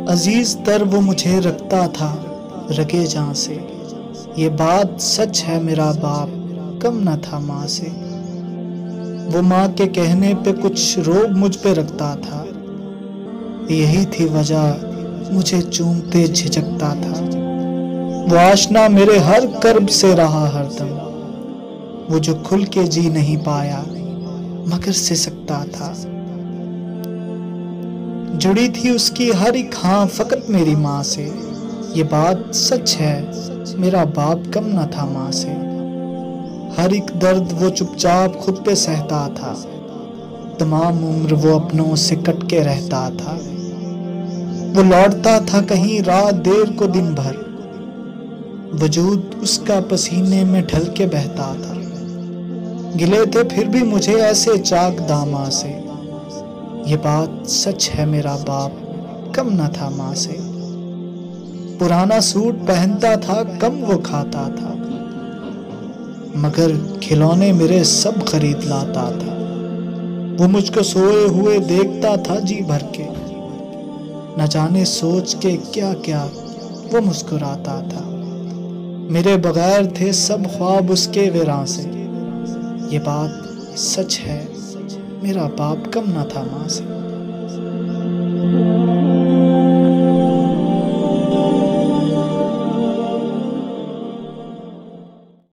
अजीज तर वो मुझे रखता था रगे जान से। ये बात सच है मेरा बाप कम न था माँ से। वो माँ के कहने पे कुछ रोब मुझ पे रखता था। यही थी वजह मुझे चूमते झिझकता था। वो आशना मेरे हर कर्ब से रहा हरदम। वो जो खुल के जी नहीं पाया मगर सिसकता था। जुड़ी थी उसकी हर एक हाँ फकत मेरी माँ से। ये बात सच है मेरा बाप कम न था माँ से। हर एक दर्द वो चुपचाप खुद पे सहता था। तमाम उम्र वो अपनों से कट के रहता था। वो लौटता था कहीं रात देर को दिन भर। वजूद उसका पसीने में ढल के बहता था। गिले थे फिर भी मुझे ऐसे चाक दामा से। ये बात सच है मेरा बाप कम न था माँ से। पुराना सूट पहनता था कम वो खाता था। मगर खिलौने मेरे सब खरीद लाता था। वो मुझको सोए हुए देखता था जी भर के। न जाने सोच के क्या क्या वो मुस्कुराता था। मेरे बगैर थे सब ख्वाब उसके वीरां से। ये बात सच है मेरा बाप कम न था माँ से।